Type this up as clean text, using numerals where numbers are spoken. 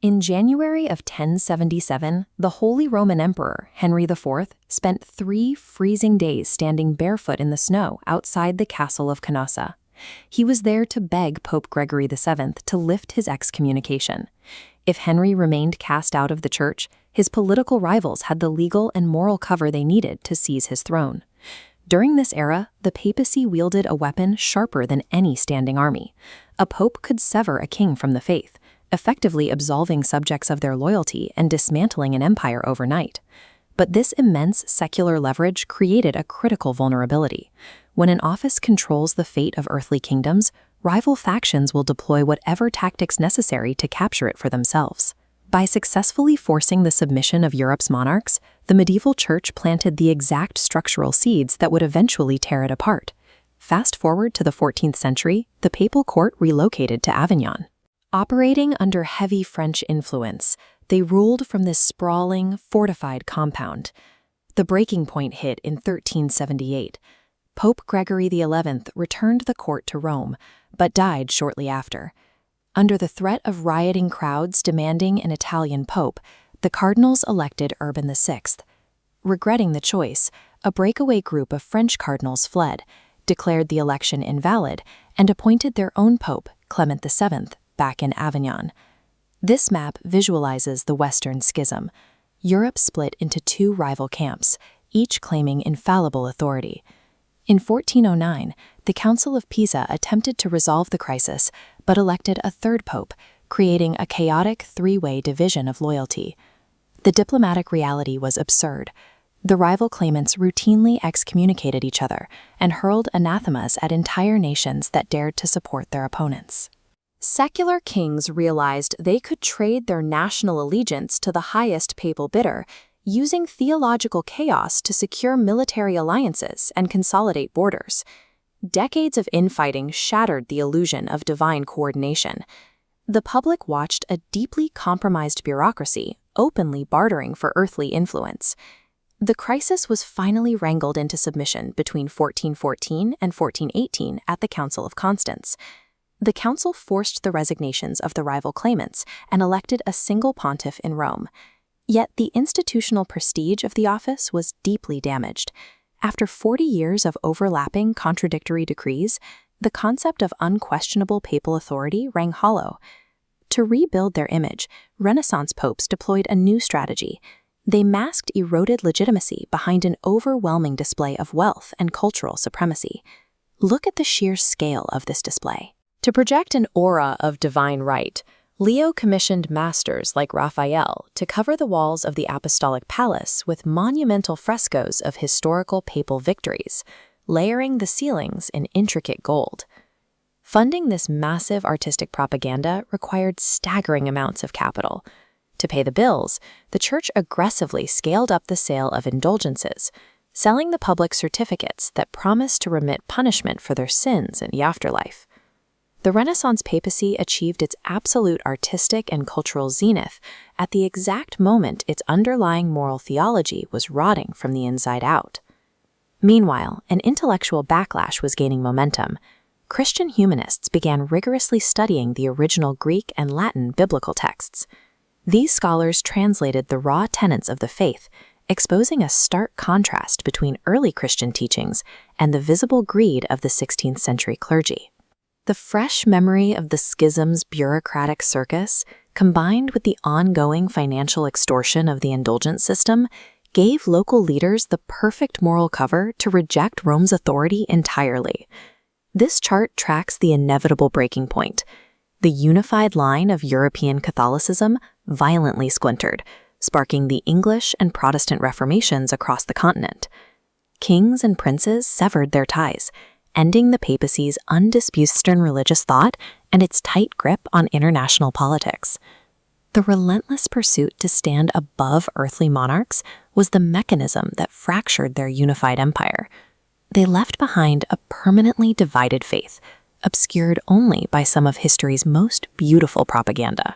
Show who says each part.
Speaker 1: In January of 1077, the Holy Roman Emperor, Henry IV, spent 3 freezing days standing barefoot in the snow outside the Castle of Canossa. He was there to beg Pope Gregory VII to lift his excommunication. If Henry remained cast out of the church, his political rivals had the legal and moral cover they needed to seize his throne. During this era, the papacy wielded a weapon sharper than any standing army. A pope could sever a king from the faith, effectively absolving subjects of their loyalty and dismantling an empire overnight. But this immense secular leverage created a critical vulnerability. When an office controls the fate of earthly kingdoms, rival factions will deploy whatever tactics necessary to capture it for themselves. By successfully forcing the submission of Europe's monarchs, the medieval church planted the exact structural seeds that would eventually tear it apart. Fast forward to the 14th century, the papal court relocated to Avignon. Operating under heavy French influence, they ruled from this sprawling, fortified compound. The breaking point hit in 1378. Pope Gregory XI returned the court to Rome, but died shortly after. Under the threat of rioting crowds demanding an Italian pope, the cardinals elected Urban VI. Regretting the choice, a breakaway group of French cardinals fled, declared the election invalid, and appointed their own pope, Clement VII, back in Avignon. This map visualizes the Western Schism. Europe split into 2 rival camps, each claiming infallible authority. In 1409, the Council of Pisa attempted to resolve the crisis, but elected a 3rd pope, creating a chaotic 3-way division of loyalty. The diplomatic reality was absurd. The rival claimants routinely excommunicated each other and hurled anathemas at entire nations that dared to support their opponents. Secular kings realized they could trade their national allegiance to the highest papal bidder, using theological chaos to secure military alliances and consolidate borders. Decades of infighting shattered the illusion of divine coordination. The public watched a deeply compromised bureaucracy openly bartering for earthly influence. The crisis was finally wrangled into submission between 1414 and 1418 at the Council of Constance. The council forced the resignations of the rival claimants and elected a single pontiff in Rome. Yet the institutional prestige of the office was deeply damaged. After 40 years of overlapping contradictory decrees, the concept of unquestionable papal authority rang hollow. To rebuild their image, Renaissance popes deployed a new strategy. They masked eroded legitimacy behind an overwhelming display of wealth and cultural supremacy. Look at the sheer scale of this display. To project an aura of divine right, Leo commissioned masters like Raphael to cover the walls of the Apostolic Palace with monumental frescoes of historical papal victories, layering the ceilings in intricate gold. Funding this massive artistic propaganda required staggering amounts of capital. To pay the bills, the church aggressively scaled up the sale of indulgences, selling the public certificates that promised to remit punishment for their sins in the afterlife. The Renaissance papacy achieved its absolute artistic and cultural zenith at the exact moment its underlying moral theology was rotting from the inside out. Meanwhile, an intellectual backlash was gaining momentum. Christian humanists began rigorously studying the original Greek and Latin biblical texts. These scholars translated the raw tenets of the faith, exposing a stark contrast between early Christian teachings and the visible greed of the 16th century clergy. The fresh memory of the schism's bureaucratic circus, combined with the ongoing financial extortion of the indulgence system, gave local leaders the perfect moral cover to reject Rome's authority entirely. This chart tracks the inevitable breaking point. The unified line of European Catholicism violently splintered, sparking the English and Protestant Reformations across the continent. Kings and princes severed their ties, ending the papacy's undisputed Eastern religious thought and its tight grip on international politics. The relentless pursuit to stand above earthly monarchs was the mechanism that fractured their unified empire. They left behind a permanently divided faith, obscured only by some of history's most beautiful propaganda.